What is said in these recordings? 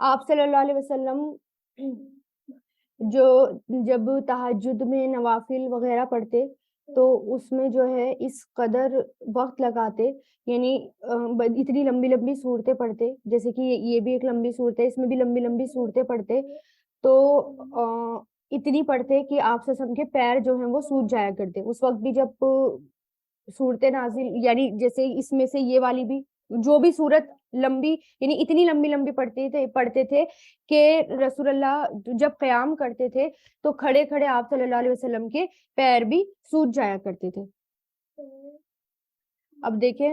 آپ صلی اللہ علیہ وسلم جو جب تہجد میں نوافل وغیرہ پڑھتے تو اس میں جو ہے اس قدر وقت لگاتے، یعنی اتنی لمبی لمبی صورتیں پڑھتے، جیسے کہ یہ بھی ایک لمبی صورت ہے، اس میں بھی لمبی لمبی صورتیں پڑھتے، تو اتنی پڑھتے کہ آپ صلی اللہ علیہ وسلم کے پیر جو ہیں وہ سوج جایا کرتے اس وقت بھی، جب صورتیں نازل، یعنی جیسے اس میں سے یہ والی بھی جو بھی صورت لمبی، یعنی اتنی لمبی لمبی پڑھتے تھے کہ رسول اللہ جب قیام کرتے تھے تو کھڑے کھڑے آپ صلی اللہ علیہ وسلم کے پیر بھی سوج جایا کرتے تھے۔ اب دیکھیں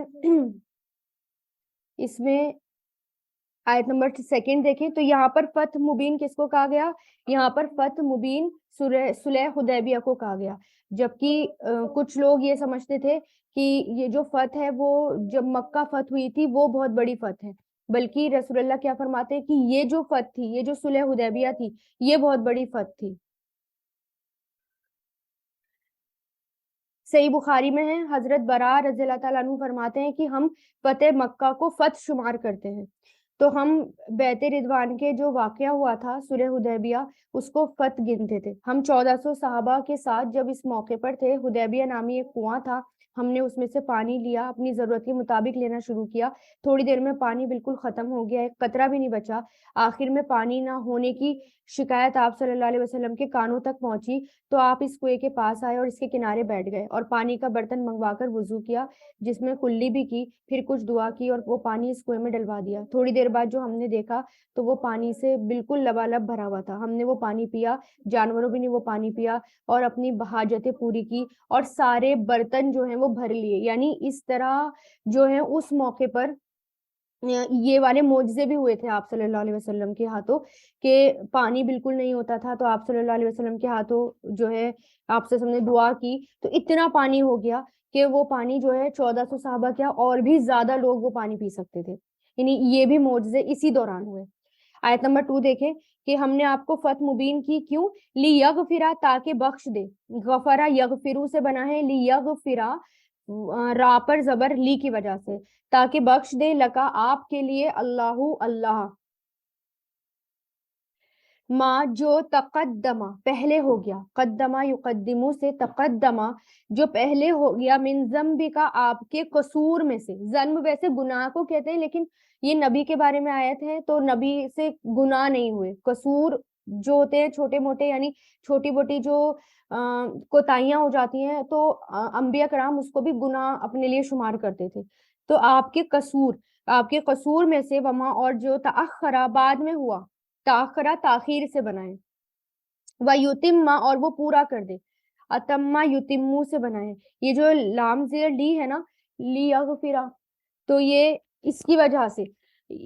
اس میں آیت نمبر 2 دیکھیں تو یہاں پر فتح مبین کس کو کہا گیا؟ یہاں پر فتح مبین صلح حدیبیہ کو کہا گیا، جبکہ کچھ لوگ یہ سمجھتے تھے کہ یہ جو فتح ہے وہ جب مکہ فتح ہوئی تھی وہ بہت بڑی فتح ہے، بلکہ رسول اللہ کیا فرماتے ہیں کہ یہ جو فتح تھی، یہ جو صلح حدیبیہ تھی، یہ بہت بڑی فتح تھی۔ صحیح بخاری میں ہے، حضرت براء رضی اللہ تعالیٰ عنہ فرماتے ہیں کہ ہم فتح مکہ کو فتح شمار کرتے ہیں، تو ہم بیعت رضوان کے جو واقعہ ہوا تھا صلح حدیبیہ اس کو فتح گنتے تھے۔ ہم 1400 صحابہ کے ساتھ جب اس موقع پر تھے، حدیبیہ نامی ایک کنواں تھا، ہم نے اس میں سے پانی لیا، اپنی ضرورت کے مطابق لینا شروع کیا، تھوڑی دیر میں پانی بالکل ختم ہو گیا، ایک قطرہ بھی نہیں بچا، آخر میں پانی نہ ہونے کی شکایت آپ صلی اللہ علیہ وسلم کے کانوں تک پہنچی، تو آپ اس کنویں کے پاس آئے اور اس کے کنارے بیٹھ گئے اور پانی کا برتن منگوا کر وضو کیا، جس میں کلی بھی کی، پھر کچھ دعا کی اور وہ پانی اس کنویں میں ڈلوا دیا۔ تھوڑی دیر بعد جو ہم نے دیکھا تو وہ پانی سے بالکل لبالب بھرا ہوا تھا، ہم نے وہ پانی پیا، جانوروں بھی نے وہ پانی پیا اور اپنی حاجتیں پوری کی اور سارے برتن جو ہیں وہ بھر لیے۔ یعنی اس طرح جو ہے اس موقع پر یہ والے معجزے بھی ہوئے تھے آپ صلی اللہ علیہ وسلم کے ہاتھوں، کہ پانی بالکل نہیں ہوتا تھا تو آپ صلی اللہ علیہ وسلم کے ہاتھوں جو ہے آپ سے ہم نے دعا کی تو اتنا پانی ہو گیا کہ وہ پانی جو ہے 1400 صحابہ کیا اور بھی زیادہ لوگ وہ پانی پی سکتے تھے، یعنی یہ بھی معجزے اسی دوران ہوئے۔ آیت نمبر 2 دیکھیں کہ ہم نے آپ کو فتح مبین کی کیوں؟ لیغفرا، تاکہ بخش دے، غفرا یغفرو سے بنا ہے، لیغفرا را پر زبر لی کی وجہ سے، تاکہ بخش دے لکا آپ کے لیے، اللہ اللہ، ما جو تقدمہ پہلے ہو گیا، قدمہ یقدمو سے تقدمہ جو پہلے ہو گیا، من ذنب کا آپ کے قصور میں سے، ذنب ویسے گناہ کو کہتے ہیں لیکن یہ نبی کے بارے میں آیت ہے تو نبی سے گناہ نہیں ہوئے، قصور جو ہوتے ہیں چھوٹے موٹے، یعنی چھوٹی موٹی جو کوتاہیاں ہو جاتی ہیں تو انبیاء کرام اس کو بھی گناہ اپنے لیے شمار کرتے تھے، تو آپ کے قصور، آپ کے قصور میں سے، وما اور جو تأخرا بعد میں ہوا، تاخرہ تاخیر سے بنائے، وَيُتِمَّ اور وہ پورا کر دے، اتمّا یتمو سے بنائے، یہ جو لام زیر لی ہے نا، لیغفرا، تو یہ اس کی وجہ سے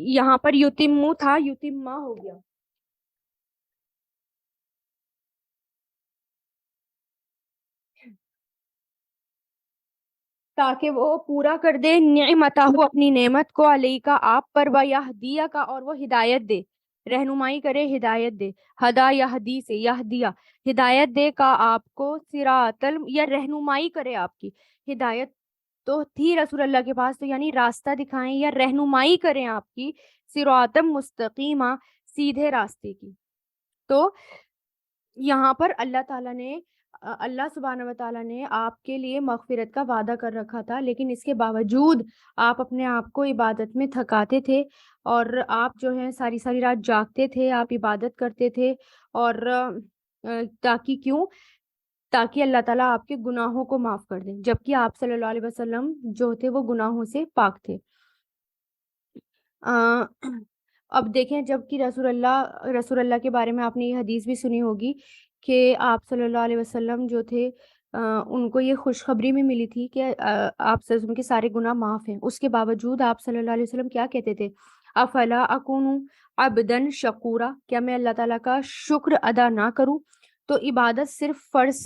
یہاں پر یتمو تھا، یتمہ ہو گیا، تاکہ وہ پورا کر دے نعمتہ اپنی نعمت کو، علیہ کا آپ پر، ویہدیہ کا اور وہ ہدایت دے، رہنمائی کرے، ہدایت دے، ہدا یہدی سے، یہدیہ ہدایت دے کا آپ کو، صراط یا رہنمائی کرے آپ کی، ہدایت تو تھی رسول اللہ کے پاس، تو یعنی راستہ دکھائیں یا رہنمائی کریں آپ کی، صراط مستقیمہ سیدھے راستے کی۔ تو یہاں پر اللہ تعالیٰ نے اللہ سبحانہ و تعالیٰ نے آپ کے لیے مغفرت کا وعدہ کر رکھا تھا، لیکن اس کے باوجود آپ اپنے آپ کو عبادت میں تھکاتے تھے اور آپ جو ہے ساری ساری رات جاگتے تھے، آپ عبادت کرتے تھے، اور تاکہ کیوں؟ تاکہ اللہ تعالیٰ آپ کے گناہوں کو معاف کر دیں، جبکہ آپ صلی اللہ علیہ وسلم جو تھے وہ گناہوں سے پاک تھے۔ اب دیکھیں، جب کہ رسول اللہ کے بارے میں آپ نے یہ حدیث بھی سنی ہوگی کہ آپ صلی اللہ علیہ وسلم جو تھے ان کو یہ خوشخبری میں ملی تھی کہ آپ صلی اللہ علیہ وسلم کے سارے گناہ معاف ہیں، اس کے باوجود آپ صلی اللہ علیہ وسلم کیا کہتے تھے؟ افلا اکون عبدن شکورا، کیا میں اللہ تعالیٰ کا شکر ادا نہ کروں؟ تو عبادت صرف فرض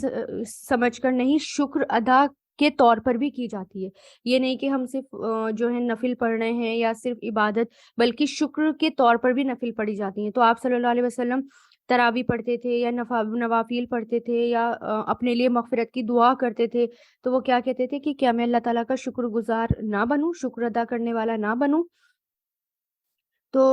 سمجھ کر نہیں، شکر ادا کے طور پر بھی کی جاتی ہے، یہ نہیں کہ ہم صرف جو ہے نفل پڑھ رہے ہیں یا صرف عبادت، بلکہ شکر کے طور پر بھی نفل پڑھی جاتی ہیں۔ تو آپ صلی اللہ علیہ وسلم تراوی پڑھتے تھے یا نوافل پڑھتے تھے یا اپنے لیے مغفرت کی دعا کرتے تھے، تو وہ کیا کہتے تھے کہ کیا میں اللہ تعالیٰ کا شکر گزار نہ بنوں، شکر ادا کرنے والا نہ بنوں؟ تو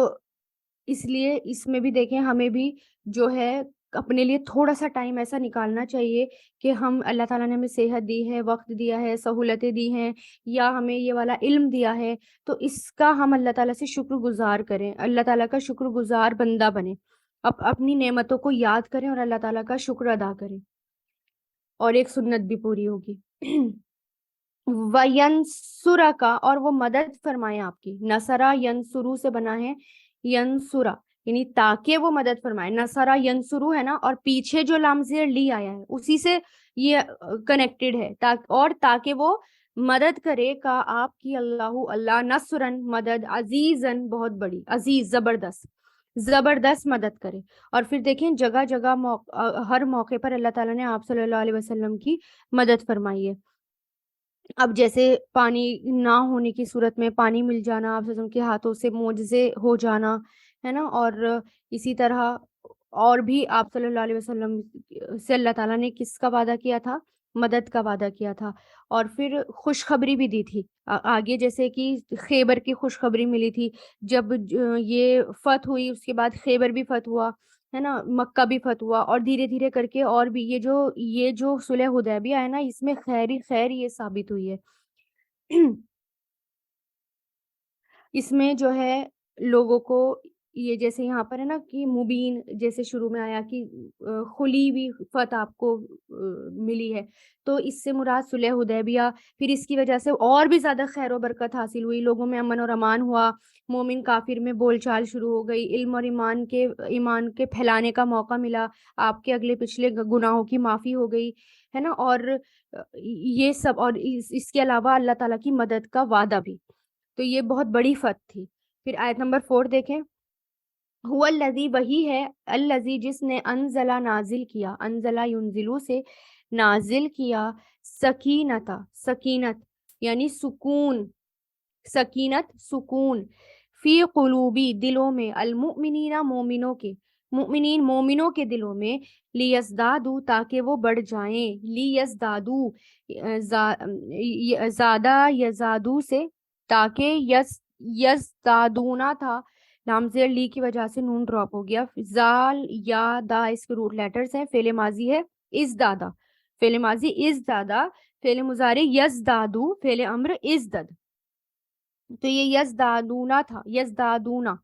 اس لیے اس میں بھی دیکھیں ہمیں بھی جو ہے اپنے لیے تھوڑا سا ٹائم ایسا نکالنا چاہیے کہ ہم اللہ تعالیٰ نے ہمیں صحت دی ہے، وقت دیا ہے، سہولتیں دی ہیں، یا ہمیں یہ والا علم دیا ہے، تو اس کا ہم اللہ تعالیٰ سے شکر گزار کریں، اللہ تعالیٰ کا شکر گزار بندہ بنیں، اپنی نعمتوں کو یاد کریں اور اللہ تعالیٰ کا شکر ادا کریں، اور ایک سنت بھی پوری ہوگی۔ وَيَنْصُرَكَ، اور وہ مدد فرمائے آپ کی، نصرہ ینصرو سے بنا ہے، ینصرہ یعنی تاکہ وہ مدد فرمائے، نصرہ ینصرو ہے نا، اور پیچھے جو لام زیر لی آیا ہے اسی سے یہ کنیکٹڈ ہے، اور تاکہ وہ مدد کرے کا آپ کی اللہ نصرن مدد، عزیزن بہت بڑی، عزیز زبردست، زبردست مدد کرے۔ اور پھر دیکھیں جگہ جگہ ہر موقع پر اللہ تعالیٰ نے آپ صلی اللہ علیہ وسلم کی مدد فرمائی ہے۔ اب جیسے پانی نہ ہونے کی صورت میں پانی مل جانا، آپ وسلم کے ہاتھوں سے معجزے ہو جانا ہے نا، اور اسی طرح اور بھی آپ صلی اللہ علیہ وسلم سے اللہ تعالیٰ نے کس کا وعدہ کیا تھا؟ مدد کا وعدہ کیا تھا، اور پھر خوشخبری بھی دی تھی آگے، جیسے کہ خیبر کی خوشخبری ملی تھی جب یہ فتح ہوئی، اس کے بعد خیبر بھی فتح ہوا ہے نا، مکہ بھی فتح ہوا، اور دھیرے دھیرے کر کے اور بھی یہ جو صلح حدیبیہ ہے نا، اس میں خیر ہی خیر یہ ثابت ہوئی ہے۔ اس میں جو ہے لوگوں کو یہ جیسے یہاں پر ہے نا کہ مبین، جیسے شروع میں آیا کہ کھلی ہوئی فتح آپ کو ملی ہے، تو اس سے مراد صلح حدیبیہ، پھر اس کی وجہ سے اور بھی زیادہ خیر و برکت حاصل ہوئی، لوگوں میں امن اور امان ہوا، مومن کافر میں بول چال شروع ہو گئی، علم اور ایمان کے پھیلانے کا موقع ملا، آپ کے اگلے پچھلے گناہوں کی معافی ہو گئی ہے نا، اور یہ سب، اور اس کے علاوہ اللہ تعالیٰ کی مدد کا وعدہ بھی، تو یہ بہت بڑی فتح تھی۔ پھر آیت نمبر 4 دیکھیں، هو الذی، وہی ہے، الذی جس نے، انزلہ نازل کیا، انزلہ ینزلو سے نازل کیا، سکینتا سکینت یعنی سکون، سکینت سکون، فی قلوبی دلوں میں، المؤمنین مومنوں کے، مؤمنین مومنوں کے دلوں میں، لیزدادو تاکہ وہ بڑھ جائیں، لیزدادو زادہ یزادو سے، تاکہ یزدادونا تھا، لام زیر لی کی وجہ سے نون ڈراپ ہو گیا، زال یا دا اس کے روٹ لیٹرز ہیں، فعل ماضی ہے ازدادا، فعل ماضی ازدادا، فعل مضارع یزدادو، فعل امر ازدد، تو یہ یزدادونا تھا، یزدادونا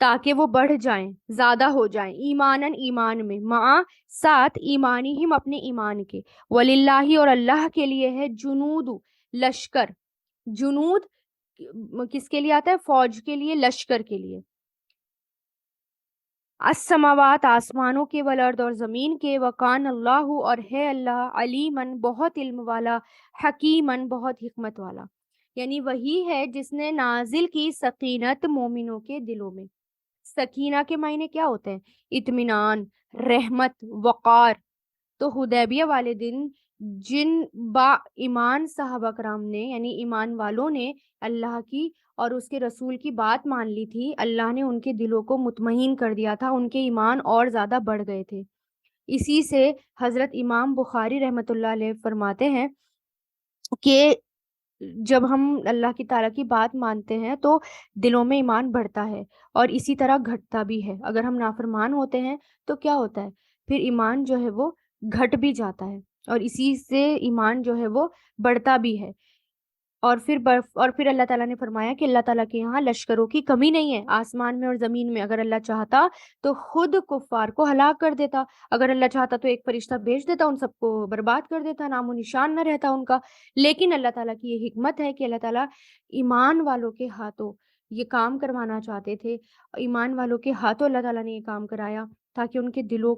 تاکہ وہ بڑھ جائیں، زیادہ ہو جائیں، ایمانن ایمان میں، مع ساتھ، ایمانہم اپنے ایمان کے، وللہ اور اللہ کے لیے ہے، جنود لشکر، جنود کس کے لیے آتا ہے؟ فوج کے لیے، لشکر کے لیے، السماوات آسمانوں کے، والارض اور زمین کے، وکان اللہ اور ہے اللہ، علیمن بہت علم والا، حکیمن بہت حکمت والا، یعنی وہی ہے جس نے نازل کی سکینت مومنوں کے دلوں میں۔ سکینہ کے معنی کیا ہوتے ہیں؟ اطمینان، رحمت، وقار۔ تو حدیبیہ والے دن جن با ایمان صحابہ کرام نے، یعنی ایمان والوں نے اللہ کی اور اس کے رسول کی بات مان لی تھی، اللہ نے ان کے دلوں کو مطمئن کر دیا تھا، ان کے ایمان اور زیادہ بڑھ گئے تھے۔ اسی سے حضرت امام بخاری رحمۃ اللہ علیہ فرماتے ہیں کہ جب ہم اللہ کی تعالیٰ کی بات مانتے ہیں تو دلوں میں ایمان بڑھتا ہے، اور اسی طرح گھٹتا بھی ہے۔ اگر ہم نافرمان ہوتے ہیں تو کیا ہوتا ہے؟ پھر ایمان جو ہے وہ گھٹ بھی جاتا ہے، اور اسی سے ایمان جو ہے وہ بڑھتا بھی ہے۔ اور پھر اللہ تعالیٰ نے فرمایا کہ اللہ تعالیٰ کے یہاں لشکروں کی کمی نہیں ہے، آسمان میں اور زمین میں، اگر اللہ چاہتا تو خود کفار کو ہلاک کر دیتا، اگر اللہ چاہتا تو ایک فرشتہ بھیج دیتا، ان سب کو برباد کر دیتا، نام و نشان نہ رہتا ان کا۔ لیکن اللہ تعالیٰ کی یہ حکمت ہے کہ اللہ تعالیٰ ایمان والوں کے ہاتھوں یہ کام کروانا چاہتے تھے، ایمان والوں کے ہاتھوں اللہ تعالیٰ نے یہ کام کرایا تاکہ ان کے دلوں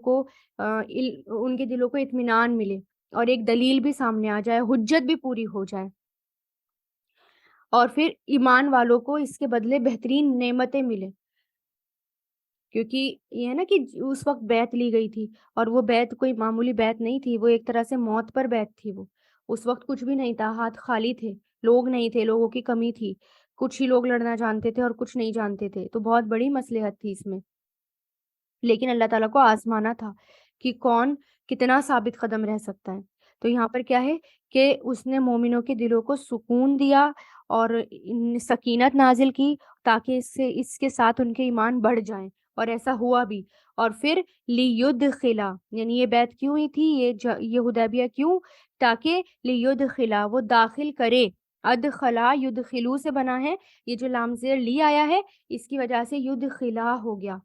کو اطمینان ملے، اور ایک دلیل بھی سامنے آ جائے، حجت بھی پوری ہو جائے، اور پھر ایمان والوں کو اس کے بدلے بہترین نعمتیں ملیں، کیونکہ یہ ہے نا کہ اس وقت بیعت لی گئی تھی، اور وہ بیعت کوئی معمولی بیعت نہیں تھی، وہ ایک طرح سے موت پر بیعت تھی، وہ اس وقت کچھ بھی نہیں تھا، ہاتھ خالی تھے، لوگ نہیں تھے، لوگوں کی کمی تھی، کچھ ہی لوگ لڑنا جانتے تھے اور کچھ نہیں جانتے تھے، تو بہت بڑی مصلحت تھی اس میں، لیکن اللہ تعالیٰ کو آزمانا تھا کہ کون کتنا ثابت قدم رہ سکتا ہے۔ تو یہاں پر کیا ہے کہ اس نے مومنوں کے دلوں کو سکون دیا، اور سکینت نازل کی تاکہ اس کے ساتھ ان کے ایمان بڑھ جائیں، اور ایسا ہوا بھی۔ اور پھر لیدخلا، یعنی یہ بیعت کیوں ہوئی تھی، یہ حدیبیہ کیوں، تاکہ لیدخلا، وہ داخل کرے، ادخلا یدخلو سے بنا ہے، یہ جو لام زیر لی آیا ہے اس کی وجہ سے یدخلا ہو گیا،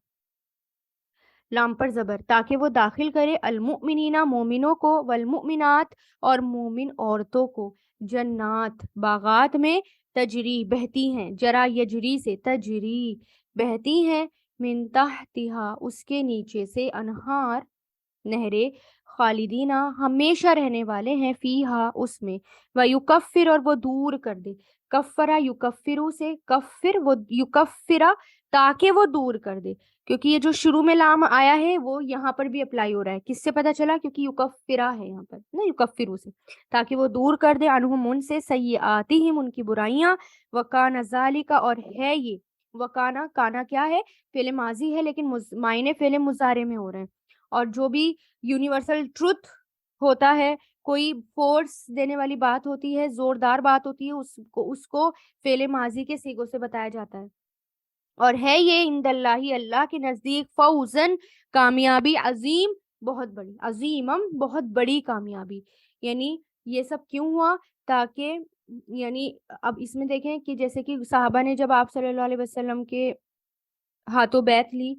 لام پر زبر، تاکہ وہ داخل کرے المؤمنین، مومنوں کو، والمؤمنات، اور مومن عورتوں کو، جنات، باغات میں، تجری بہتی ہیں، جرا یجری سے، تجری بہتی ہیں، من تحتہا اس کے نیچے سے، انہار نہریں، خالدینہ ہمیشہ رہنے والے ہیں، فیہا اس میں، ویکفر اور وہ دور کر دے، کفرا یکفرو سے، کفر وہ یکفرا تاکہ وہ دور کر دے، کیونکہ یہ جو شروع میں لام آیا ہے وہ یہاں پر بھی اپلائی ہو رہا ہے، کس سے پتہ چلا، کیونکہ یکفرا ہے یہاں پر نا، یکفرو سے، تاکہ وہ دور کر دے، عنہم ان سے، سیئاتہم ان کی برائیاں، وکان ذالک اور ہے یہ، وکانا، کانا کیا ہے، فعل ماضی ہے لیکن معنی فعل مضارع میں ہو رہے ہیں، اور جو بھی یونیورسل ٹروتھ ہوتا ہے، کوئی فورس دینے والی بات ہوتی ہے، زوردار بات ہوتی ہے، اس کو فعل ماضی کے صیغوں سے بتایا جاتا ہے، اور ہے یہ عند اللہ، اللہ کے نزدیک، فوزن کامیابی، عظیم بہت بڑی، عظیمم بہت بڑی کامیابی، یعنی یہ سب کیوں ہوا، تاکہ یعنی اب اس میں دیکھیں کہ جیسے کہ صحابہ نے جب آپ صلی اللہ علیہ وسلم کے ہاتھوں بیعت لی،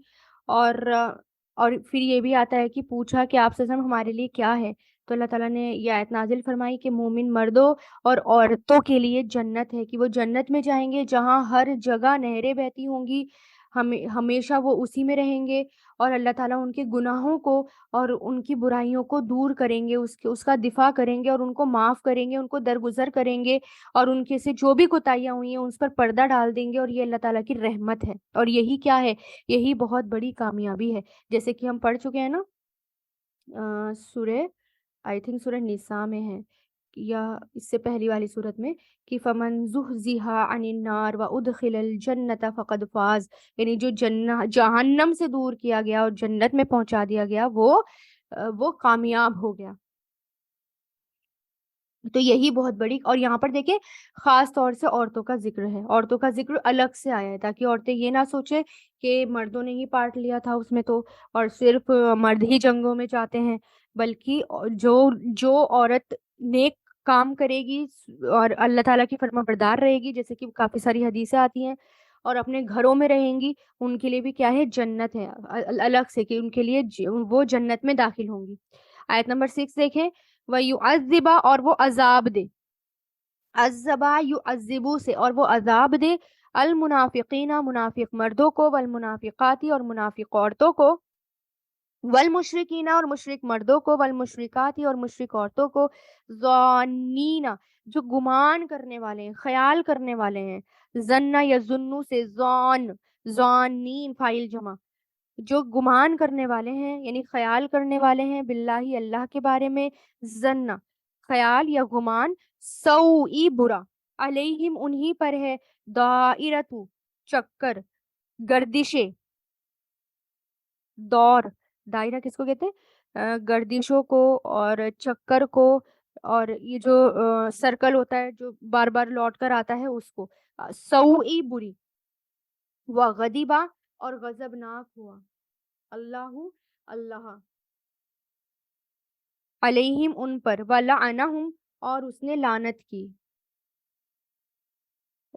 اور پھر یہ بھی آتا ہے کہ پوچھا کہ آپ وسلم ہمارے لیے کیا ہے، تو اللہ تعالیٰ نے یہ آیت نازل فرمائی کہ مومن مردوں اور عورتوں کے لیے جنت ہے، کہ وہ جنت میں جائیں گے جہاں ہر جگہ نہریں بہتی ہوں گی، ہمیشہ وہ اسی میں رہیں گے، اور اللہ تعالیٰ ان کے گناہوں کو اور ان کی برائیوں کو دور کریں گے، اس کا دفاع کریں گے، اور ان کو معاف کریں گے، ان کو درگزر کریں گے، اور ان کے سے جو بھی کوتاہیاں ہوئی ہیں اس پر پردہ ڈال دیں گے، اور یہ اللہ تعالیٰ کی رحمت ہے، اور یہی کیا ہے، یہی بہت بڑی کامیابی ہے، جیسے کہ ہم پڑھ چکے ہیں نا، سورہ آئی تھنک سورہ نساء میں ہے، یا اس سے پہلی والی صورت میں، کہ فمن زحزح عن النار وادخل الجنت فقد فاز، یعنی جو جہنم سے دور کیا گیا اور جنت میں پہنچا دیا گیا وہ کامیاب ہو گیا، تو یہی بہت بڑی، اور یہاں پر دیکھیں خاص طور سے عورتوں کا ذکر ہے، عورتوں کا ذکر الگ سے آیا ہے تاکہ عورتیں یہ نہ سوچیں کہ مردوں نے ہی پارٹ لیا تھا اس میں، تو اور صرف مرد ہی جنگوں میں جاتے ہیں، بلکہ جو عورت نیک کام کرے گی اور اللہ تعالیٰ کی فرما بردار رہے گی، جیسے کہ کافی ساری حدیثیں آتی ہیں، اور اپنے گھروں میں رہیں گی، ان کے لیے بھی کیا ہے، جنت ہے الگ سے، کہ ان کے لیے وہ جنت میں داخل ہوں گی۔ آیت نمبر 6 دیکھیں، وَيُعَذِّبَ اور وہ عذاب دے، عذبا یعذبو سے، اور وہ عذاب دے، المنافقین منافق مردوں کو، والمنافقاتی اور منافق عورتوں کو، والمشرکین اور مشرک مردوں کو، والمشرکاتی اور مشرک عورتوں کو، ظانین جو گمان کرنے والے ہیں، خیال کرنے والے ہیں، ظن یظنو سے، ظانین فاعل جمع، جو گمان کرنے والے ہیں یعنی خیال کرنے والے ہیں، باللہ اللہ کے بارے میں، ظن خیال یا گمان، سوئی برا، علیہم انہی پر ہے، دائرتو چکر، گردشے، دور، دائرہ کس کو کہتے ہیں، گردشوں کو اور چکر کو، اور یہ جو سرکل ہوتا ہے جو بار بار لوٹ کر آتا ہے اس کو، سوئی بری، وغضبا اور غضبناک ہوا، اللہ علیہم ان پر، ولعنہم اور اس نے لعنت کی،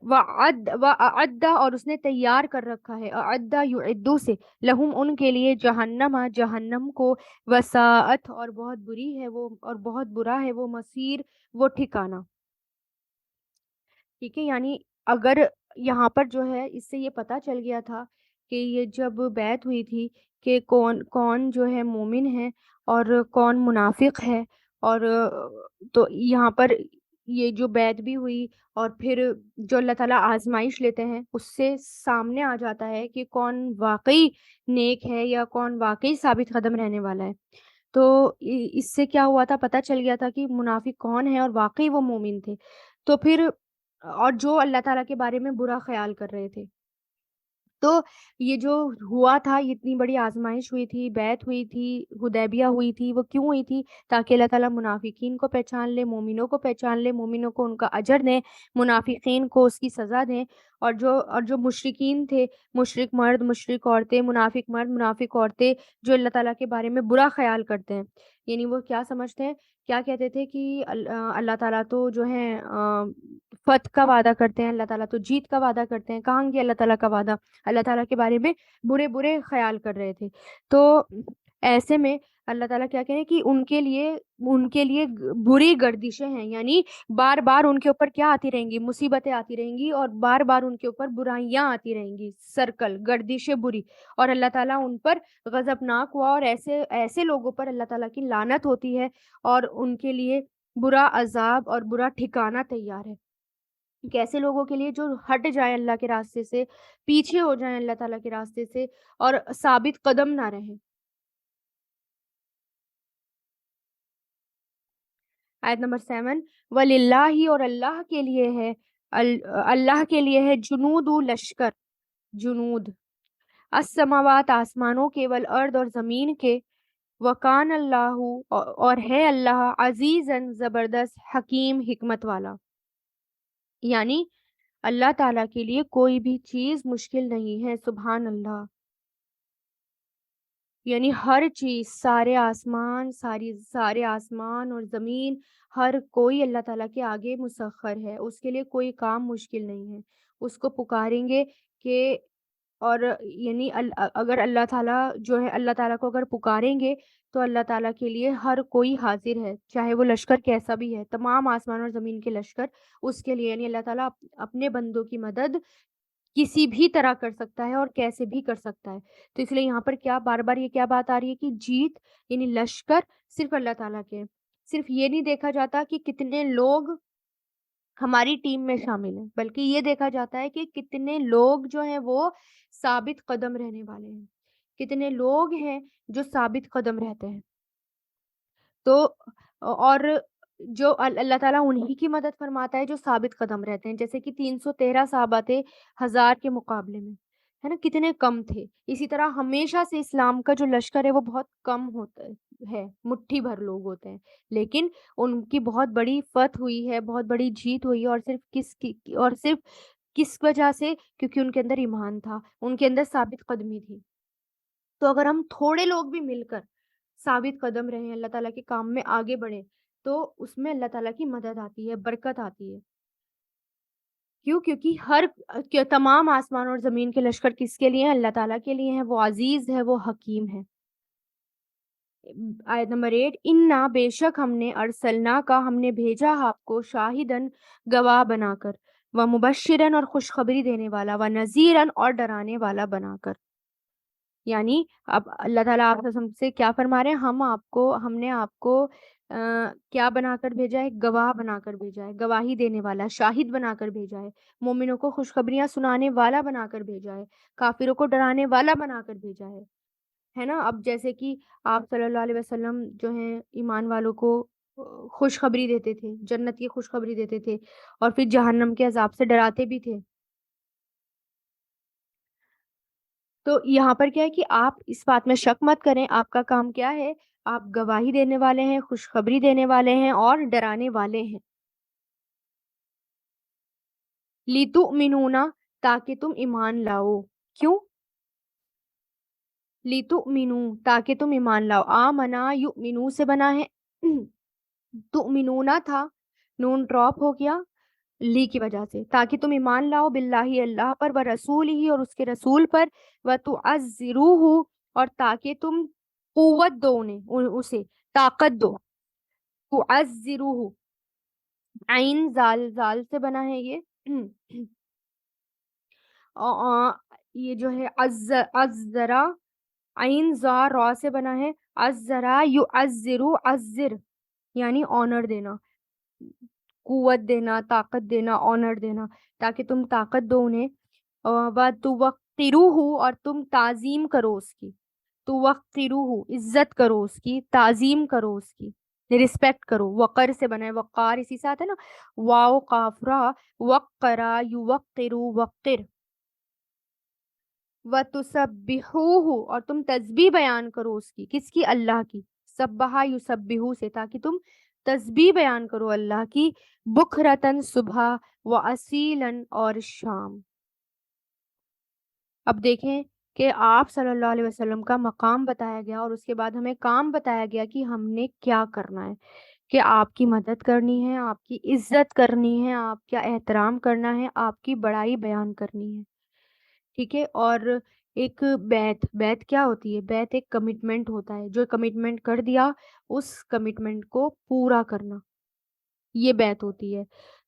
وَأَعَدَّ اور اس نے تیار کر رکھا ہے، اعدّ یعدّو سے، لہم ان کے لیے، جہنم جہنم کو، وساءت اور بہت بری ہے وہ، اور بہت برا ہے وہ، مصیر وہ ٹھکانہ، ٹھیک ہے، یعنی اگر یہاں پر جو ہے اس سے یہ پتہ چل گیا تھا کہ یہ جب بیعت ہوئی تھی کہ کون کون جو ہے مومن ہے اور کون منافق ہے، اور تو یہاں پر یہ جو بیعت بھی ہوئی، اور پھر جو اللہ تعالیٰ آزمائش لیتے ہیں اس سے سامنے آ جاتا ہے کہ کون واقعی نیک ہے یا کون واقعی ثابت قدم رہنے والا ہے، تو اس سے کیا ہوا تھا، پتہ چل گیا تھا کہ منافق کون ہے اور واقعی وہ مومن تھے، تو پھر اور جو اللہ تعالیٰ کے بارے میں برا خیال کر رہے تھے، تو یہ جو ہوا تھا، یہ اتنی بڑی آزمائش ہوئی تھی، بیعت ہوئی تھی، حدیبیہ ہوئی تھی، وہ کیوں ہوئی تھی؟ تاکہ اللہ تعالیٰ منافقین کو پہچان لے، مومنوں کو پہچان لے، مومنوں کو ان کا اجر دیں، منافقین کو اس کی سزا دیں، اور جو مشرکین تھے، مشرک مرد، مشرک عورتیں، منافق مرد، منافق عورتیں، جو اللہ تعالیٰ کے بارے میں برا خیال کرتے ہیں، یعنی وہ کیا سمجھتے ہیں، کیا کہتے تھے کہ اللہ تعالیٰ تو جو ہے فتح کا وعدہ کرتے ہیں، اللہ تعالیٰ تو جیت کا وعدہ کرتے ہیں، کہاں گیا اللہ تعالیٰ کا وعدہ؟ اللہ تعالیٰ کے بارے میں برے برے خیال کر رہے تھے. تو ایسے میں اللہ تعالیٰ کیا کہہ رہے ہیں کہ ان کے لیے بری گردشیں ہیں، یعنی بار بار ان کے اوپر کیا آتی رہیں گی؟ مصیبتیں آتی رہیں گی، اور بار بار ان کے اوپر برائیاں آتی رہیں گی، سرکل گردشیں بری. اور اللہ تعالیٰ ان پر غضبناک ہوا، اور ایسے ایسے لوگوں پر اللہ تعالیٰ کی لعنت ہوتی ہے، اور ان کے لیے برا عذاب اور برا ٹھکانہ تیار ہے. کیسے لوگوں کے لیے جو ہٹ جائیں اللہ کے راستے سے، پیچھے ہو جائیں اللہ تعالیٰ کے راستے سے، اور ثابت قدم نہ رہیں. آیت نمبر 7، وَلِلَّهِ، اور اللہ کے لیے ہے، اللہ کے لیے ہے جنود لشکر، جنود السماوات آسمانوں کے، والارض اور زمین کے، وکان اللہ اور ہے اللہ عزیزاً زبردست، حکیم حکمت والا. یعنی اللہ تعالیٰ کے لیے کوئی بھی چیز مشکل نہیں ہے. سبحان اللہ. یعنی ہر چیز، سارے آسمان اور زمین، ہر کوئی اللہ تعالیٰ کے آگے مسخر ہے. اس کے لیے کوئی کام مشکل نہیں ہے. اس کو پکاریں گے کہ، اور یعنی اگر اللہ تعالیٰ جو ہے، اللہ تعالیٰ کو اگر پکاریں گے تو اللہ تعالیٰ کے لیے ہر کوئی حاضر ہے، چاہے وہ لشکر کیسا بھی ہے، تمام آسمان اور زمین کے لشکر اس کے لیے، یعنی اللہ تعالیٰ اپنے بندوں کی مدد کسی بھی طرح کر سکتا ہے اور کیسے بھی کر سکتا ہے. تو اس لیے یہاں پر کیا بار بار یہ کیا بات آ رہی ہے کہ جیت یعنی لشکر صرف اللہ تعالیٰ کے ہیں. صرف یہ نہیں دیکھا جاتا کہ کتنے لوگ ہماری ٹیم میں شامل ہیں، بلکہ یہ دیکھا جاتا ہے کہ کتنے لوگ جو ہیں وہ ثابت قدم رہنے والے ہیں، کتنے لوگ ہیں جو ثابت قدم رہتے ہیں. تو اور جو اللہ تعالیٰ انہی کی مدد فرماتا ہے جو ثابت قدم رہتے ہیں. جیسے کہ 313 صحابہ تھے 1000 کے مقابلے میں، ہے نا، کتنے کم تھے. اسی طرح ہمیشہ سے اسلام کا جو لشکر ہے وہ بہت کم ہوتا ہے، مٹھی بھر لوگ ہوتے ہیں، لیکن ان کی بہت بڑی فتح ہوئی ہے، بہت بڑی جیت ہوئی ہے. اور صرف کس وجہ سے؟ کیونکہ ان کے اندر ایمان تھا، ان کے اندر ثابت قدمی تھی. تو اگر ہم تھوڑے لوگ بھی مل کر ثابت قدم رہیں، اللہ تعالیٰ کے کام میں آگے بڑھیں، تو اس میں اللہ تعالیٰ کی مدد آتی ہے، برکت آتی ہے. کیوں؟ کیونکہ تمام آسمان اور زمین کے لشکر کس کے لیے ہیں؟ اللہ تعالیٰ کے لیے ہیں. وہ عزیز ہے، وہ حکیم ہے. آیت نمبر 8، انا بے شک ہم نے، ارسلنا کا ہم نے بھیجا آپ کو، شاہدن گواہ بنا کر، و مبشرن اور خوشخبری دینے والا، و نذیرن اور ڈرانے والا بنا کر. یعنی اب اللہ تعالیٰ آپ سے کیا فرما رہے ہیں؟ ہم نے آپ کو کیا بنا کر بھیجا ہے؟ گواہ بنا کر بھیجا ہے، گواہی دینے والا، شاہد بنا کر بھیجا ہے، مومنوں کو خوشخبریاں سنانے والا بنا کر بھیجا ہے، کافروں کو ڈرانے والا بنا کر بھیجا ہے نا. اب جیسے کہ آپ صلی اللہ علیہ وسلم جو ہیں ایمان والوں کو خوشخبری دیتے تھے، جنت کی خوشخبری دیتے تھے، اور پھر جہنم کے عذاب سے ڈراتے بھی تھے. تو یہاں پر کیا ہے کہ آپ اس بات میں شک مت کریں، آپ کا کام کیا ہے؟ آپ گواہی دینے والے ہیں، خوشخبری دینے والے ہیں، اور ڈرانے والے ہیں. لِتُؤْمِنُونَ، تاکہ تم ایمان لاؤ. کیوں؟ لِتُؤْمِنُوا، تاکہ تم ایمان لاؤ. آمنا یؤمنو سے بنا ہے، تؤمنونا تھا، نون ڈراپ ہو گیا لی کی وجہ سے. تاکہ تم ایمان لاؤ باللہ، اللہ پر، و رسول ہی، اور اس کے رسول پر، و تعزروہ، اور تاکہ تم قوت دو اسے، طاقت دو. تعزروہ، عین زال سے بنا ہے یہ. یہ جو ہے عزرا، عین زا را سے بنا ہے. عزرا یعزرو، عزر یعنی آنر دینا، قوت دینا، طاقت دینا، آنر دینا. تاکہ تم طاقت دو انہیں. وَتُوَقِّرُوهُ، اور تم تعظیم کرو اس کی. تُوَقِّرُوهُ، عزت کرو اس کی، تعظیم کرو اس کی، رسپیکٹ کرو. وقر سے بنا ہے، وقار اسی ساتھ ہے نا، واو قاف را، وقرا یوقرو، وقر. وَتُسَبِّحُوهُ اور تم تسبیح بیان کرو اس کی، کس کی؟ اللہ کی. سبحہ یسبحو سے، تاکہ تم تسبیح بیان کرو اللہ کی، بکرتن صبح، و اصیلن اور شام. اب دیکھیں کہ آپ صلی اللہ علیہ وسلم کا مقام بتایا گیا اور اس کے بعد ہمیں کام بتایا گیا کہ ہم نے کیا کرنا ہے، کہ آپ کی مدد کرنی ہے، آپ کی عزت کرنی ہے، آپ کا احترام کرنا ہے، آپ کی بڑائی بیان کرنی ہے. ٹھیک ہے. اور ایک بیعت، بیعت کیا ہوتی ہے؟ بیعت ایک کمٹمنٹ ہوتا ہے، جو کمٹمنٹ کر دیا اس کمٹمنٹ کو پورا کرنا، یہ بیعت ہوتی ہے.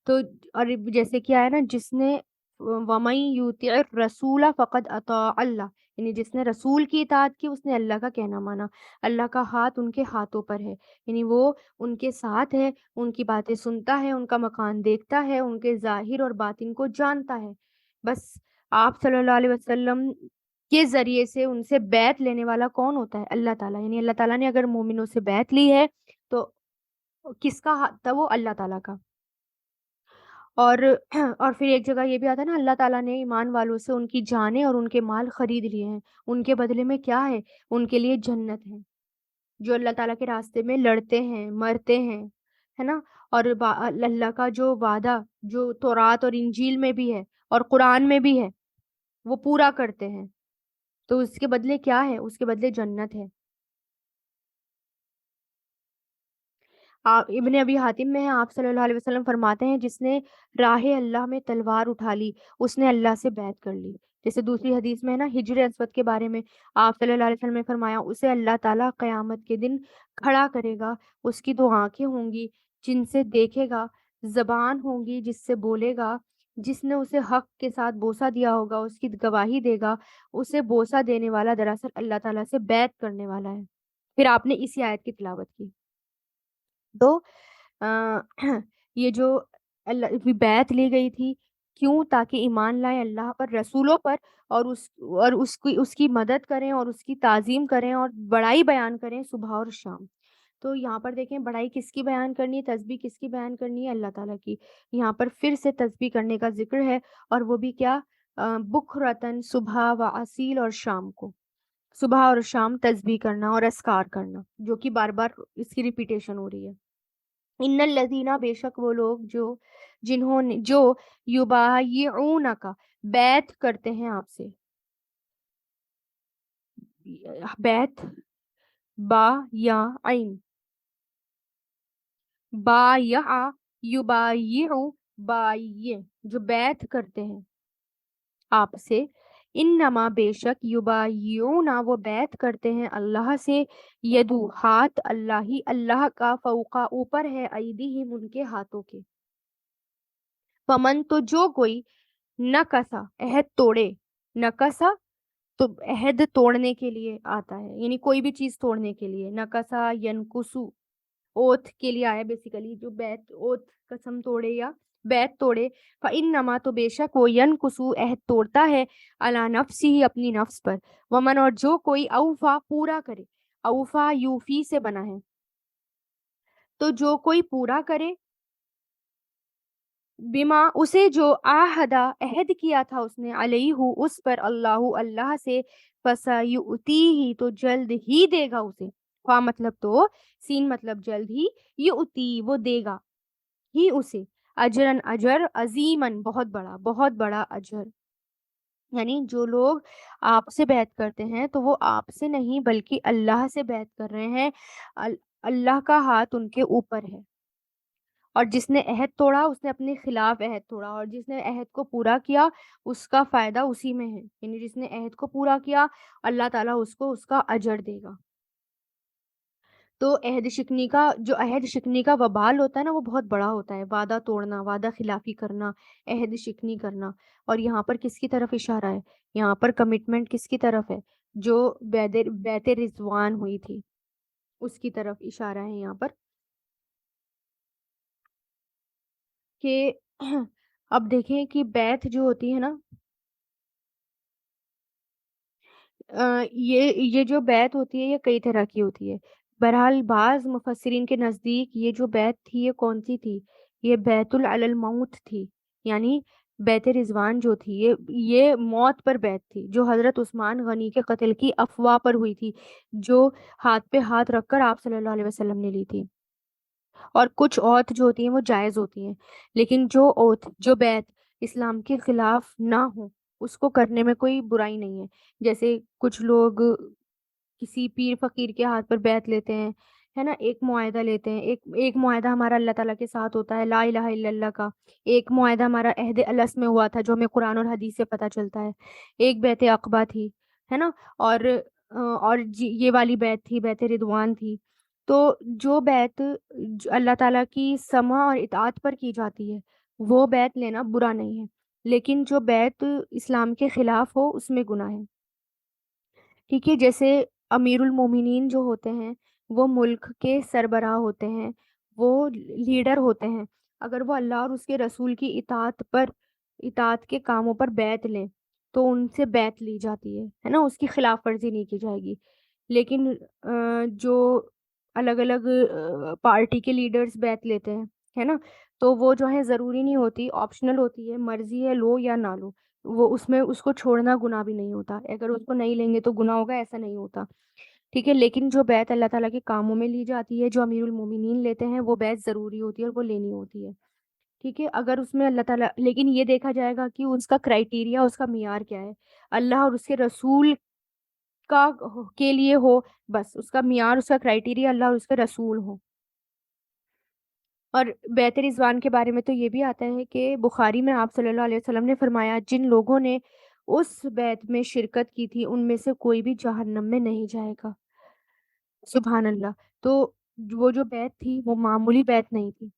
تو اور جیسے کیا ہے نا، جس نے وَمَن یُطِعِ الرَّسُولَ فَقَدْ أَطَاعَ اللَّهَ، یعنی جس نے رسول کی اطاعت کی اس نے اللہ کا کہنا مانا. اللہ کا ہاتھ ان کے ہاتھوں پر ہے، یعنی وہ ان کے ساتھ ہے، ان کی باتیں سنتا ہے، ان کا مکان دیکھتا ہے، ان کے ظاہر اور باطن کو جانتا ہے. بس آپ صلی اللہ علیہ وسلم کے ذریعے سے ان سے بیعت لینے والا کون ہوتا ہے؟ اللہ تعالیٰ. یعنی اللہ تعالیٰ نے اگر مومنوں سے بیعت لی ہے تو کس کا ہاتھ تھا؟ وہ اللہ تعالیٰ کا. اور اور پھر ایک جگہ یہ بھی آتا ہے نا، اللہ تعالیٰ نے ایمان والوں سے ان کی جانیں اور ان کے مال خرید لیے ہیں، ان کے بدلے میں کیا ہے؟ ان کے لیے جنت ہے. جو اللہ تعالیٰ کے راستے میں لڑتے ہیں، مرتے ہیں، ہے نا، اور اللہ کا جو وعدہ جو تورات اور انجیل میں بھی ہے اور قرآن میں بھی ہے وہ پورا کرتے ہیں، تو اس کے بدلے کیا ہے؟ اس کے بدلے جنت ہے. ابن ابی حاتم میں ہے، آپ صلی اللہ علیہ وسلم فرماتے ہیں جس نے راہ اللہ میں تلوار اٹھا لی اس نے اللہ سے بیعت کر لی. جیسے دوسری حدیث میں ہے نا، ہجر اسود کے بارے میں آپ صلی اللہ علیہ وسلم نے فرمایا اسے اللہ تعالیٰ قیامت کے دن کھڑا کرے گا، اس کی 2 آنکھیں ہوں گی جن سے دیکھے گا، زبان ہوں گی جس سے بولے گا، جس نے اسے حق کے ساتھ بوسہ دیا ہوگا اس کی گواہی دے گا. اسے بوسہ دینے والا دراصل اللہ تعالیٰ سے بیعت کرنے والا ہے. پھر آپ نے اسی آیت کی تلاوت کی. تو آ، یہ جو اللہ بیعت لی گئی تھی، کیوں؟ تاکہ ایمان لائیں اللہ پر، رسولوں پر، اور اس کی مدد کریں اور اس کی تعظیم کریں اور بڑائی بیان کریں صبح اور شام. تو یہاں پر دیکھیں بڑائی کس کی بیان کرنی ہے، تسبیح کس کی بیان کرنی ہے؟ اللہ تعالیٰ کی. یہاں پر پھر سے تسبیح کرنے کا ذکر ہے، اور وہ بھی کیا؟ بکرتن صبح، و اصیل اور شام کو، صبح اور شام تسبیح کرنا اور اذکار کرنا، جو کہ بار بار اس کی ریپیٹیشن ہو رہی ہے. ان الذین، بے شک وہ لوگ جو جنہوں نے جو یبایعونک، بیعت کرتے ہیں آپ سے. بیعت با یا عین، بایع، یبایع، بایع، جو بیعت کرتے ہیں آپ سے. انما، بے شک، یبایعون، وہ بیعت کرتے ہیں اللہ سے، یدو، ہاتھ، اللہ ہی، اللہ کا، فوقا، اوپر ہے، ایدیہم، ان کے ہاتھوں کے. فمن، تو جو کوئی، نکسا، عہد توڑے، نکسا تو عہد توڑنے کے لیے آتا ہے، یعنی کوئی بھی چیز توڑنے کے لیے. نکسا ینکسو، اوتھ کے لیے آیا بیسیکلی، جو بیت، اوتھ، قسم توڑے یا بیت توڑے. فإنما، تو بے شک، وہ ینکسو، عہد توڑتا ہے، علی نفسی، اپنی نفس پر. ومن، اور جو کوئی، اوفا، پورا کرے، اوفا یوفی سے بنا ہے، تو جو کوئی پورا کرے، بما، اسے جو، آہدا، عہد کیا تھا اس نے، علیہ، اس پر، اللہ، اللہ سے، فسیؤتیہ، تو جلد ہی دے گا اسے. خواہ مطلب تو، سین مطلب جلد ہی، یؤتی، وہ دے گا ہی اسے، اجرن، اجر، عظیمن، بہت بڑا اجر. یعنی جو لوگ آپ سے بیعت کرتے ہیں تو وہ آپ سے نہیں بلکہ اللہ سے بیعت کر رہے ہیں. اللہ کا ہاتھ ان کے اوپر ہے. اور جس نے عہد توڑا اس نے اپنے خلاف عہد توڑا، اور جس نے عہد کو پورا کیا اس کا فائدہ اسی میں ہے. یعنی جس نے عہد کو پورا کیا اللہ تعالیٰ اس کو اس کا اجر دے گا. تو عہد شکنی کا وبال ہوتا ہے نا، وہ بہت بڑا ہوتا ہے. وعدہ توڑنا، وعدہ خلافی کرنا، عہد شکنی کرنا. اور یہاں پر کس کی طرف اشارہ ہے؟ یہاں پر کمٹمنٹ کس کی طرف ہے؟ جو بیعت رضوان ہوئی تھی اس کی طرف اشارہ ہے یہاں پر. کہ اب دیکھیں کہ بیعت جو ہوتی ہے نا، یہ جو بیعت ہوتی ہے یہ کئی طرح کی ہوتی ہے. بہرحال بعض مفسرین کے نزدیک یہ جو بیعت تھی یہ کون سی تھی؟ یہ بیعت علی الموت تھی. یعنی بیت رضوان جو تھی یہ موت پر بیت تھی، جو حضرت عثمان غنی کے قتل کی افواہ پر ہوئی تھی، جو ہاتھ پہ ہاتھ رکھ کر آپ صلی اللہ علیہ وسلم نے لی تھی۔ اور کچھ اوتھ جو ہوتی ہیں وہ جائز ہوتی ہیں، لیکن جو اوتھ جو بیت اسلام کے خلاف نہ ہو اس کو کرنے میں کوئی برائی نہیں ہے۔ جیسے کچھ لوگ کسی پیر فقیر کے ہاتھ پر بیعت لیتے ہیں، ہے نا، ایک معاہدہ لیتے ہیں، ایک معاہدہ ہمارا اللہ تعالیٰ کے ساتھ ہوتا ہے لا الہ الا اللہ کا، ایک معاہدہ ہمارا عہد الست میں ہوا تھا جو ہمیں قرآن اور حدیث سے پتہ چلتا ہے، ایک بیعت عقبہ تھی، ہے نا، اور یہ والی بیعت تھی، بیعت رضوان تھی۔ تو جو بیعت اللہ تعالیٰ کی سمع اور اطاعت پر کی جاتی ہے وہ بیعت لینا برا نہیں ہے، لیکن جو بیعت اسلام کے خلاف ہو اس میں گناہ ہے۔ ٹھیک ہے، جیسے امیر المومنین جو ہوتے ہیں وہ ملک کے سربراہ ہوتے ہیں، وہ لیڈر ہوتے ہیں، اگر وہ اللہ اور اس کے رسول کی اطاعت کے کاموں پر بیعت لیں تو ان سے بیعت لی جاتی ہے نا، اس کی خلاف ورزی نہیں کی جائے گی۔ لیکن جو الگ الگ پارٹی کے لیڈرز بیعت لیتے ہیں، ہے نا، تو وہ جو ہے ضروری نہیں ہوتی، آپشنل ہوتی ہے، مرضی ہے لو یا نہ لو، وہ اس میں اس کو چھوڑنا گناہ بھی نہیں ہوتا، اگر اس کو نہیں لیں گے تو گناہ ہوگا، ایسا نہیں ہوتا۔ ٹھیک ہے، لیکن جو بیعت اللہ تعالیٰ کے کاموں میں لی جاتی ہے، جو امیر المومنین لیتے ہیں، وہ بیعت ضروری ہوتی ہے اور وہ لینی ہوتی ہے۔ ٹھیک ہے، اگر اس میں اللہ تعالیٰ، لیکن یہ دیکھا جائے گا کہ اس کا کرائٹیریا، اس کا معیار کیا ہے، اللہ اور اس کے رسول کا کے لیے ہو، بس اس کا معیار، اس کا کرائٹیریا اللہ اور اس کے رسول ہو۔ اور بیعت رضوان کے بارے میں تو یہ بھی آتا ہے کہ بخاری میں آپ صلی اللہ علیہ وسلم نے فرمایا جن لوگوں نے اس بیعت میں شرکت کی تھی ان میں سے کوئی بھی جہنم میں نہیں جائے گا۔ سبحان اللہ۔ تو وہ جو بیعت تھی وہ معمولی بیعت نہیں تھی۔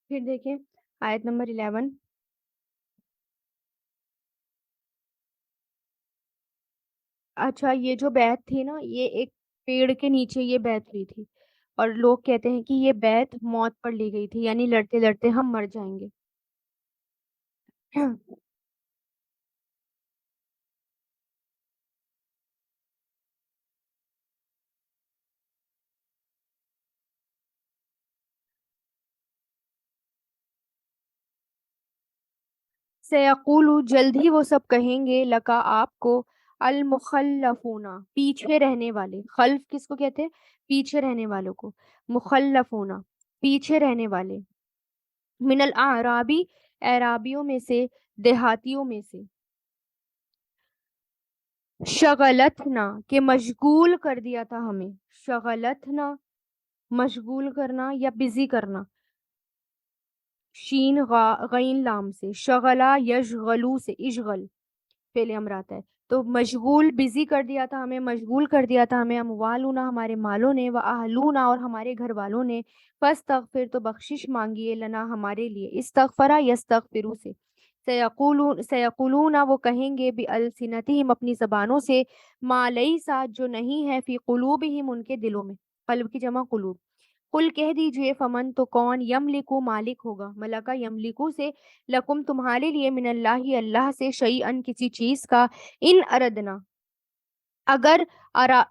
پھر دیکھیں آیت نمبر 11۔ اچھا، یہ جو بیعت تھی نا یہ ایک پیڑ کے نیچے یہ بیعت ہوئی تھی، اور لوگ کہتے ہیں کہ یہ بیعت موت پر لی گئی تھی، یعنی لڑتے لڑتے ہم مر جائیں گے۔ سیقول، جلد ہی وہ سب کہیں گے، لکا آپ کو، المخلفون، پیچھے رہنے والے، خلف کس کو کہتے ہیں؟ پیچھے رہنے والوں کو، مخلفون، پیچھے رہنے والے، من الاعرابی، اعرابیوں میں سے، دیہاتیوں میں سے، شغلتنا، کہ مشغول کر دیا تھا ہمیں، شغلتنا، مشغول کرنا یا بزی کرنا، شین غین لام سے، شغلہ یشغلو سے، اشغل فعل امر آتا ہے، تو مشغول، بزی کر دیا تھا ہمیں، مشغول کر دیا تھا ہمیں، اموالنا، ہمارے مالوں نے، و اہلونا، اور ہمارے گھر والوں نے، فاستغفر، تو بخشش مانگیے، لنا، ہمارے لیے، استغفرا یستغفرو سے، سیقولون، وہ کہیں گے، بِأَلْسِنَتِهِمْ، اپنی زبانوں سے، ما لیسا، جو نہیں ہے، فی قلوبہم، ان کے دلوں میں، قلب کی جمع قلوب، قل کہہ دیجئے، فمن، تو کون، یملکو، مالک ہوگا، ملکہ یملکو سے، لکم، تمہارے لیے، من اللہ، اللہ سے، شیئن، کسی چیز کا، ان اردنا، اگر ارا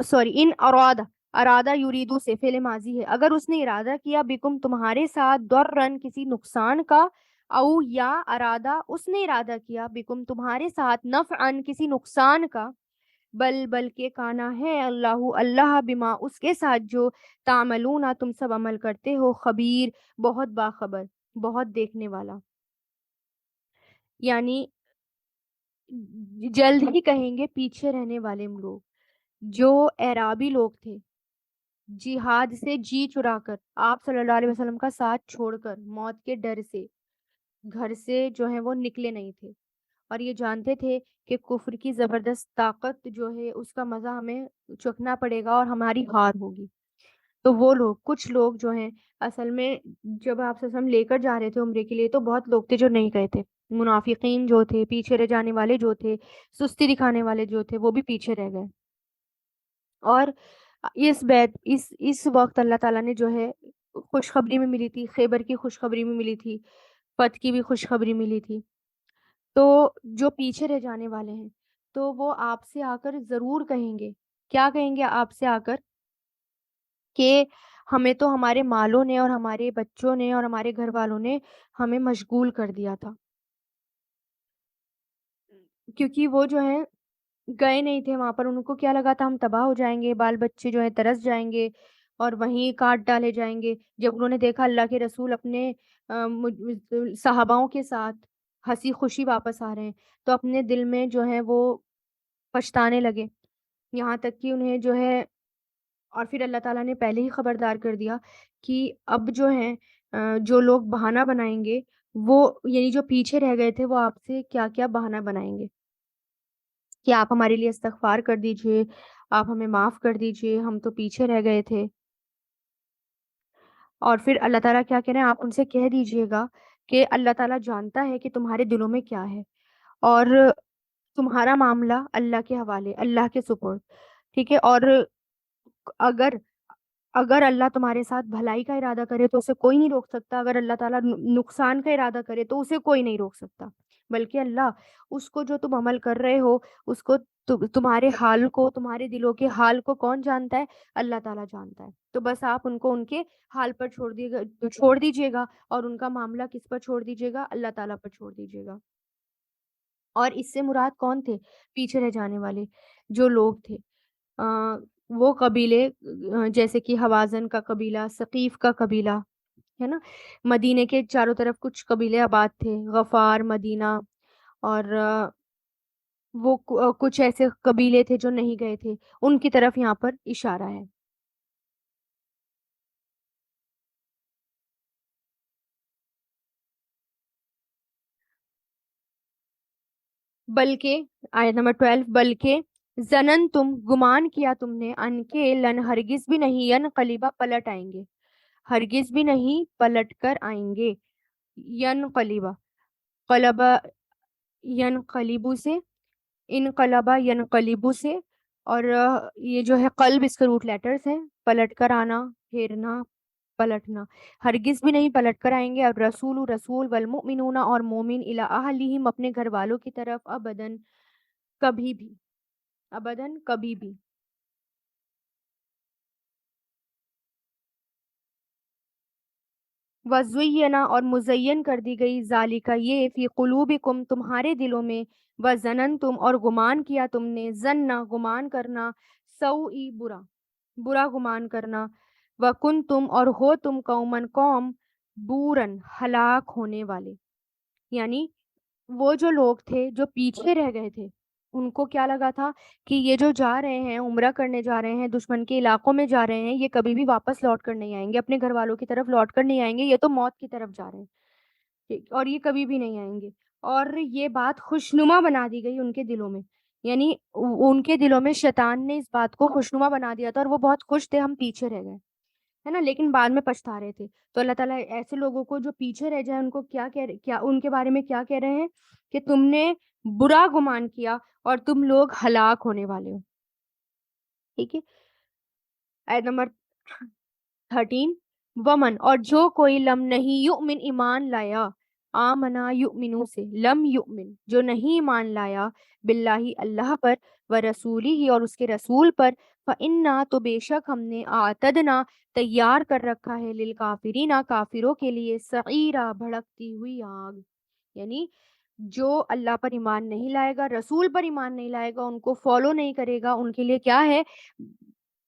سوری ان ارادہ، ارادہ یریدو سے فعل ماضی ہے، اگر اس نے ارادہ کیا، بکم، تمہارے ساتھ، درن، کسی نقصان کا، او، یا ارادہ، اس نے ارادہ کیا، بکم، تمہارے ساتھ، نفعن، کسی نقصان کا، بلکہ کانا ہے اللہ، اللہ، بما، اس کے ساتھ، جو تعملون، تم سب عمل کرتے ہو، خبیر، بہت باخبر، بہت دیکھنے والا، یعنی جلد ہی کہیں گے پیچھے رہنے والے لوگ، جو اعرابی لوگ تھے، جہاد سے جی چرا کر، آپ صلی اللہ علیہ وسلم کا ساتھ چھوڑ کر، موت کے ڈر سے گھر سے جو ہے وہ نکلے نہیں تھے، اور یہ جانتے تھے کہ کفر کی زبردست طاقت جو ہے اس کا مزہ ہمیں چکھنا پڑے گا اور ہماری ہار ہوگی۔ تو وہ لوگ، کچھ لوگ جو ہیں، اصل میں جب آپ سے ہم لے کر جا رہے تھے عمرے کے لیے تو بہت لوگ تھے جو نہیں گئے تھے، منافقین جو تھے، پیچھے رہ جانے والے جو تھے، سستی دکھانے والے جو تھے، وہ بھی پیچھے رہ گئے، اور اس وقت اللہ تعالیٰ نے جو ہے خوشخبری میں ملی تھی، خیبر کی خوشخبری میں ملی تھی، فتح کی بھی خوشخبری ملی تھی. تو جو پیچھے رہ جانے والے ہیں تو وہ آپ سے آ کر ضرور کہیں گے. کیا کہیں گے آپ سے آ کر؟ کہ ہمیں تو ہمارے مالوں نے اور ہمارے بچوں نے اور ہمارے گھر والوں نے ہمیں مشغول کر دیا تھا، کیونکہ وہ جو ہے گئے نہیں تھے وہاں پر. ان کو کیا لگا تھا ہم تباہ ہو جائیں گے، بال بچے جو ہے ترس جائیں گے اور وہیں کاٹ ڈالے جائیں گے. جب انہوں نے دیکھا اللہ کے رسول اپنے صحاباؤں کے ساتھ ہنسی خوشی واپس آ رہے ہیں تو اپنے دل میں جو ہے وہ پچھتانے لگے. یہاں تک کہ انہیں جو ہے، اور پھر اللہ تعالیٰ نے پہلے ہی خبردار کر دیا کہ اب جو ہے جو لوگ بہانہ بنائیں گے وہ، یعنی جو پیچھے رہ گئے تھے، وہ آپ سے کیا کیا بہانہ بنائیں گے کہ آپ ہمارے لیے استغفار کر دیجئے، آپ ہمیں معاف کر دیجئے، ہم تو پیچھے رہ گئے تھے. اور پھر اللہ تعالیٰ کیا کہہ رہے ہیں، آپ ان سے کہہ دیجئے گا کہ اللہ تعالیٰ جانتا ہے کہ تمہارے دلوں میں کیا ہے، اور تمہارا معاملہ اللہ کے حوالے، اللہ کے سپرد. ٹھیک ہے. اور اگر اگر اللہ تمہارے ساتھ بھلائی کا ارادہ کرے تو اسے کوئی نہیں روک سکتا، اگر اللہ تعالیٰ نقصان کا ارادہ کرے تو اسے کوئی نہیں روک سکتا. بلکہ اللہ اس کو جو تم عمل کر رہے ہو اس کو، تمہارے حال کو، تمہارے دلوں کے حال کو کون جانتا ہے؟ اللہ تعالیٰ جانتا ہے. تو بس آپ ان کو ان کے حال پر چھوڑ دیجیے گا، اور ان کا معاملہ کس پر چھوڑ دیجیے گا؟ اللہ تعالیٰ پر چھوڑ دیجیے گا. اور اس سے مراد کون تھے پیچھے رہ جانے والے جو لوگ تھے؟ آ، وہ قبیلے جیسے کہ حوازن کا قبیلہ، ثقیف کا قبیلہ، ہے نا. مدینے کے چاروں طرف کچھ قبیلے آباد تھے، غفار، مدینہ، اور وہ کچھ ایسے قبیلے تھے جو نہیں گئے تھے، ان کی طرف یہاں پر اشارہ ہے. بلکہ آیت نمبر 12، بلکہ زنن تم، گمان کیا تم نے، ان کے لن، ہرگز بھی نہیں، ین قلیبہ، پلٹ آئیں گے، ہرگز بھی نہیں پلٹ کر آئیں گے. ین قلیبہ، قلبہ ینقلبو سے، انقلبہ ینقلبو سے، اور یہ جو ہے قلب، اس کے روٹ لیٹرز ہیں، پلٹ کر آنا، پھیرنا، پلٹنا. ہرگز بھی نہیں پلٹ کر آئیں گے. اور رسول، رسول، والمؤمنون، اور مومن، الی اہلہم، اپنے گھر والوں کی طرف، ابدن، کبھی بھی، ابدن، کبھی بھی. وزینا، اور مزین کر دی گئی، ذالکا، یہ، فی قلوبکم، تمہارے دلوں میں، وظننتم، اور گمان کیا تم نے، ظننا، گمان کرنا، سوئی، برا، برا گمان کرنا، وکنتم، اور ہو تم، قومن، قوم، بورن، ہلاک ہونے والے. یعنی وہ جو لوگ تھے جو پیچھے رہ گئے تھے، ان کو کیا لگا تھا کہ یہ جو جا رہے ہیں، عمرہ کرنے جا رہے ہیں، دشمن کے علاقوں میں جا رہے ہیں، یہ کبھی بھی واپس لوٹ کر نہیں آئیں گے، اپنے گھر والوں کی طرف لوٹ کر نہیں آئیں گے، یہ تو موت کی طرف جا رہے ہیں، اور یہ کبھی بھی نہیں آئیں گے. اور یہ بات خوشنما بنا دی گئی ان کے دلوں میں. یعنی ان کے دلوں میں شیطان نے اس بات کو خوشنما بنا دیا تھا، اور وہ بہت خوش تھے ہم پیچھے رہ گئے، ہے نا، لیکن بعد میں پچھتا رہے تھے. تو اللہ تعالیٰ ایسے لوگوں کو جو پیچھے رہ جائیں ان کو کیا ان کے بارے میں کیا کہہ رہے ہیں کہ تم نے برا گمان کیا اور تم لوگ ہلاک ہونے والے ہو. ٹھیک ہے. آیت نمبر 13، ومن، اور جو کوئی، لم، نہیں، یؤمن، ایمان لایا، آمنا، یؤمنو سے، لم یؤمن، جو نہیں ایمان لایا، باللہ، اللہ پر، ورسولی ہی، اور اس کے رسول پر، فإنا، تو بے شک ہم نے، اعتدنا، تیار کر رکھا ہے، للکافرین، کافروں کے لیے، سعیرا، بھڑکتی ہوئی آگ. یعنی جو اللہ پر ایمان نہیں لائے گا، رسول پر ایمان نہیں لائے گا، ان کو فالو نہیں کرے گا، ان کے لیے کیا ہے؟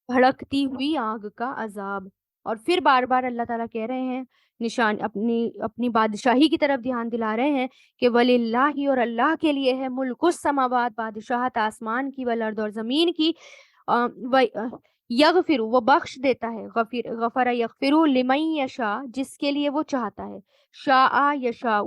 بھڑکتی ہوئی آگ کا عذاب. اور پھر بار بار اللہ تعالیٰ کہہ رہے ہیں، نشان، اپنی بادشاہی کی طرف دھیان دلا رہے ہیں کہ وَلِلَّهِ، اور اللہ کے لیے ہے، ملک السماوات، بادشاہت آسمان کی، والارض، اور زمین کی، یغفر، وہ بخش دیتا ہے، غفر یغفر، لمن یشاء، جس کے لیے وہ چاہتا ہے، شاء یشاء،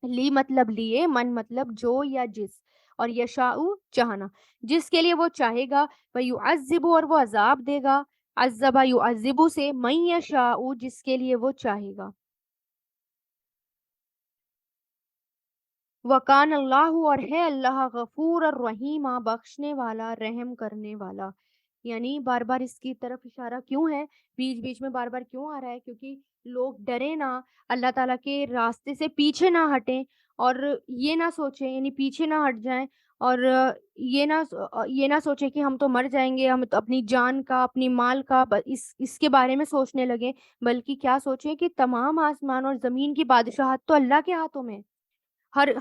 لی مطلب لیے، من مطلب جو یا جس، اور یشاء چاہنا، جس کے لیے وہ چاہے گا، وَيُعَذِّبُ، اور وہ عذاب دے گا، عذبہ یعذب سے، من یشاء، جس کے لیے وہ چاہے گا. وکان اللہ، اور ہے اللہ، غفور الرحیم، بخشنے والا، رحم کرنے والا. یعنی بار بار اس کی طرف اشارہ کیوں ہے، بیچ بیچ میں بار بار کیوں آ رہا ہے؟ کیونکہ لوگ ڈرے نہ، اللہ تعالیٰ کے راستے سے پیچھے نہ ہٹیں، اور یہ نہ سوچیں، یعنی پیچھے نہ ہٹ جائیں، اور یہ نہ سوچیں کہ ہم تو مر جائیں گے، ہم تو اپنی جان کا، اپنی مال کا اس کے بارے میں سوچنے لگے، بلکہ کیا سوچیں کہ تمام آسمان اور زمین کی بادشاہت تو اللہ کے ہاتھوں میں ہے۔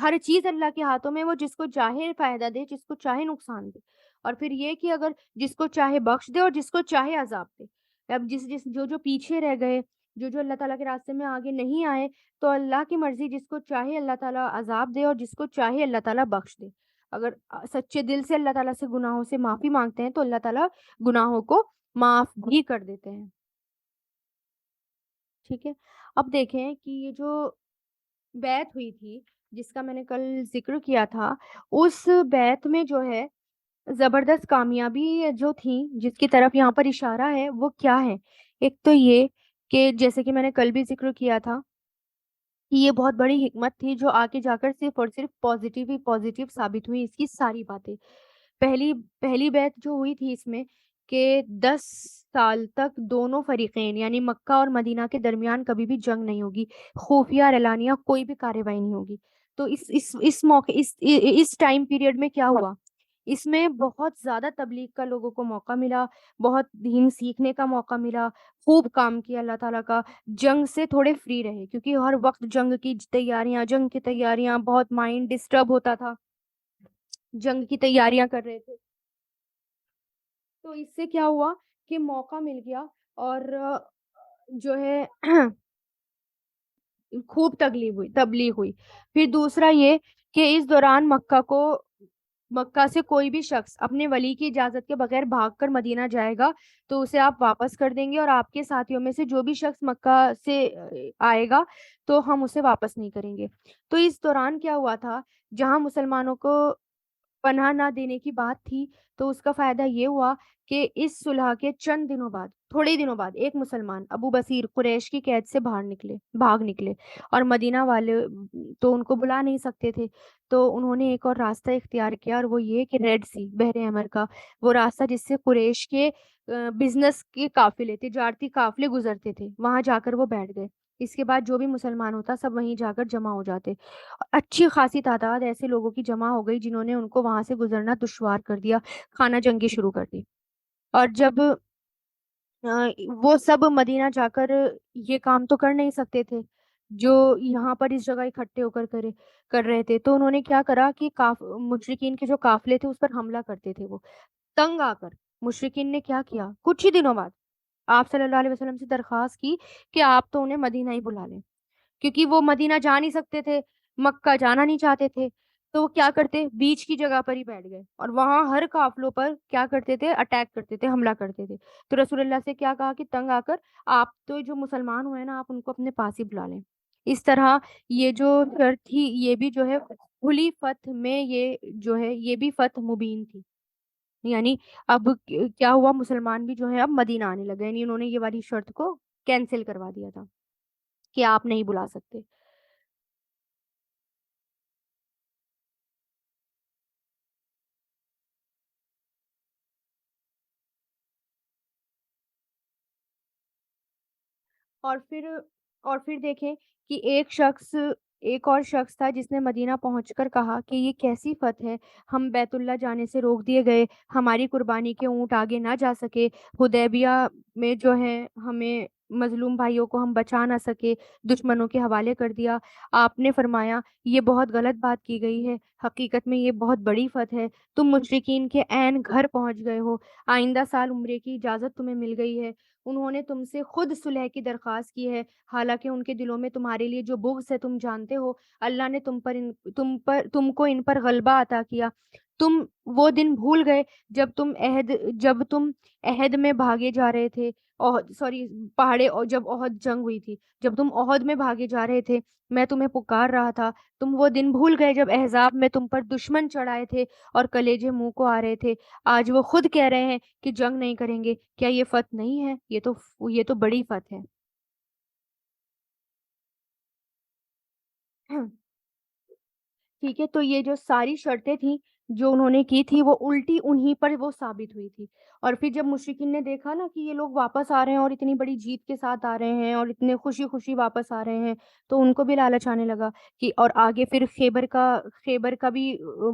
ہر چیز اللہ کے ہاتھوں میں، وہ جس کو چاہے فائدہ دے، جس کو چاہے نقصان دے، اور پھر یہ کہ اگر جس کو چاہے بخش دے اور جس کو چاہے عذاب دے۔ اب جو پیچھے رہ گئے، جو اللہ تعالیٰ کے راستے میں آگے نہیں آئے، تو اللہ کی مرضی، جس کو چاہے اللہ تعالیٰ عذاب دے اور جس کو چاہے اللہ تعالیٰ بخش دے۔ اگر سچے دل سے اللہ تعالیٰ سے گناہوں سے معافی مانگتے ہیں تو اللہ تعالیٰ گناہوں کو معاف بھی کر دیتے ہیں۔ ٹھیک ہے، اب دیکھیں کہ یہ جو بیعت ہوئی تھی، جس کا میں نے کل ذکر کیا تھا، اس بیعت میں جو ہے زبردست کامیابی جو تھی، جس کی طرف یہاں پر اشارہ ہے، وہ کیا ہے؟ ایک تو یہ کہ جیسے کہ میں نے کل بھی ذکر کیا تھا کہ یہ بہت بڑی حکمت تھی، جو آگے جا کر صرف اور صرف پازیٹیو ہی پازیٹیو ثابت ہوئی اس کی ساری باتیں۔ پہلی پہلی بیعت جو ہوئی تھی اس میں، کہ 10 سال تک دونوں فریقین یعنی مکہ اور مدینہ کے درمیان کبھی بھی جنگ نہیں ہوگی، خفیہ اور اعلانیہ کوئی بھی کارروائی نہیں ہوگی۔ تو اس موقع اس ٹائم پیریڈ میں کیا ہوا؟ اس میں بہت زیادہ تبلیغ کا لوگوں کو موقع ملا، بہت دین سیکھنے کا موقع ملا، خوب کام کیا اللہ تعالیٰ کا، جنگ سے تھوڑے فری رہے، کیونکہ ہر وقت جنگ کی تیاریاں، بہت مائنڈ ڈسٹرب ہوتا تھا، جنگ کی تیاریاں کر رہے تھے۔ تو اس سے کیا ہوا کہ موقع مل گیا، اور جو ہے خوب تبلیغ ہوئی۔ پھر دوسرا یہ کہ اس دوران مکہ سے کوئی بھی شخص اپنے ولی کی اجازت کے بغیر بھاگ کر مدینہ جائے گا تو اسے آپ واپس کر دیں گے، اور آپ کے ساتھیوں میں سے جو بھی شخص مکہ سے آئے گا تو ہم اسے واپس نہیں کریں گے۔ تو اس دوران کیا ہوا تھا، جہاں مسلمانوں کو پناہ نہ دینے کی بات تھی، تو اس کا فائدہ یہ ہوا کہ اس صلح کے تھوڑے ہی دنوں بعد ایک مسلمان ابو بصیر قریش کی قید سے بھاگ نکلے، اور مدینہ والے تو ان کو بلا نہیں سکتے تھے، تو انہوں نے ایک اور راستہ اختیار کیا، اور وہ یہ کہ ریڈ سی، بحر احمر کا وہ راستہ جس سے قریش کے بزنس کے قافلے، تجارتی قافلے گزرتے تھے، وہاں جا کر وہ بیٹھ گئے۔ اس کے بعد جو بھی مسلمان ہوتا سب وہیں جا کر جمع ہو جاتے، اچھی خاصی تعداد ایسے لوگوں کی جمع ہو گئی جنہوں نے ان کو وہاں سے گزرنا دشوار کر دیا، خانہ جنگی شروع کر دی۔ اور جب وہ سب مدینہ جا کر یہ کام تو کر نہیں سکتے تھے جو یہاں پر اس جگہ اکٹھے ہو کر کر رہے تھے، تو انہوں نے کیا کرا کہ مشرکین کے جو قافلے تھے اس پر حملہ کرتے تھے، وہ تنگ آ کر مشرکین نے کیا کیا، کچھ ہی دنوں بعد آپ صلی اللہ علیہ وسلم سے درخواست کی کہ آپ تو انہیں مدینہ ہی بلا لیں، کیونکہ وہ مدینہ جا نہیں سکتے تھے، مکہ جانا نہیں چاہتے تھے، تو وہ کیا کرتے، بیچ کی جگہ پر ہی بیٹھ گئے، اور وہاں ہر قافلوں پر کیا کرتے تھے، اٹیک کرتے تھے، حملہ کرتے تھے۔ تو رسول اللہ سے کیا کہا کہ تنگ آ کر آپ تو جو مسلمان ہوئے نا، آپ ان کو اپنے پاس ہی بلا لیں۔ اس طرح یہ جو شرط تھی، یہ بھی جو ہے کھلی فتح میں، یہ جو ہے یہ بھی فتح مبین تھی، یعنی اب کیا ہوا، مسلمان بھی جو ہے اب مدینہ آنے لگے، یعنی انہوں نے یہ والی شرط کو کینسل کروا دیا تھا کہ آپ نہیں بلا سکتے۔ اور پھر دیکھیں کہ ایک اور شخص تھا جس نے مدینہ پہنچ کر کہا کہ یہ کیسی فتح ہے، ہم بیت اللہ جانے سے روک دیے گئے، ہماری قربانی کے اونٹ آگے نہ جا سکے، حدیبیہ میں جو ہے ہمیں مظلوم بھائیوں کو ہم بچا نہ سکے، دشمنوں کے حوالے کر دیا۔ آپ نے فرمایا یہ بہت غلط بات کی گئی ہے، حقیقت میں یہ بہت بڑی فتح ہے، تم مشرکین کے عین گھر پہنچ گئے ہو، آئندہ سال عمرے کی اجازت تمہیں مل گئی ہے، انہوں نے تم سے خود صلح کی درخواست کی ہے، حالانکہ ان کے دلوں میں تمہارے لیے جو بغض ہے تم جانتے ہو، اللہ نے تم کو ان پر غلبہ عطا کیا، تم وہ دن بھول گئے جب تم عہد میں بھاگے جا رہے تھے، پہاڑے، اور جب عہد جنگ ہوئی تھی، جب تم عہد میں بھاگے جا رہے تھے، میں تمہیں پکار رہا تھا، تم وہ دن بھول گئے جب احزاب میں تم پر دشمن چڑھائے تھے اور کلیجے منہ کو آ رہے تھے، آج وہ خود کہہ رہے ہیں کہ جنگ نہیں کریں گے، کیا یہ فتح نہیں ہے؟ یہ تو بڑی فتح ہے۔ ٹھیک ہے، تو یہ جو ساری شرطیں تھیں جو انہوں نے کی تھی وہ الٹی انہی پر وہ ثابت ہوئی تھی۔ اور پھر جب مشرکین نے دیکھا نا کہ یہ لوگ واپس آ رہے ہیں اور اتنی بڑی جیت کے ساتھ آ رہے ہیں اور اتنے خوشی خوشی واپس آ رہے ہیں، تو ان کو بھی لالچ آنے لگا کہ اور آگے پھر خیبر کا بھی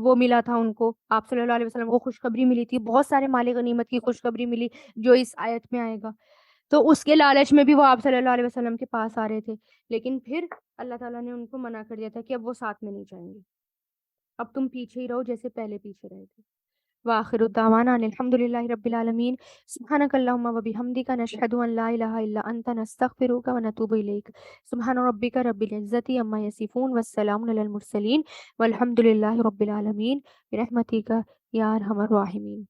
وہ ملا تھا ان کو، آپ صلی اللہ علیہ وسلم کو خوشخبری ملی تھی، بہت سارے مال غنیمت کی خوشخبری ملی جو اس آیت میں آئے گا، تو اس کے لالچ میں بھی وہ آپ صلی اللہ علیہ وسلم کے پاس آ رہے تھے، لیکن پھر اللہ تعالیٰ نے ان کو منع کر دیا تھا کہ اب وہ ساتھ میں نہیں جائیں گے، اب تم پیچھے ہی رہو جیسے پہلے پیچھے رہے تھے۔ وآخر الدعوانا ان الحمد للہ رب العالمین، سبحانک اللہم و بحمدک، نشہد ان لا الہ الا انت، نستغفرک و نتوب الیک، سبحان ربک رب العزت عما یصفون والسلام علی المرسلین والحمد للہ رب العالمین برحمتک یا ارحم الراحمین۔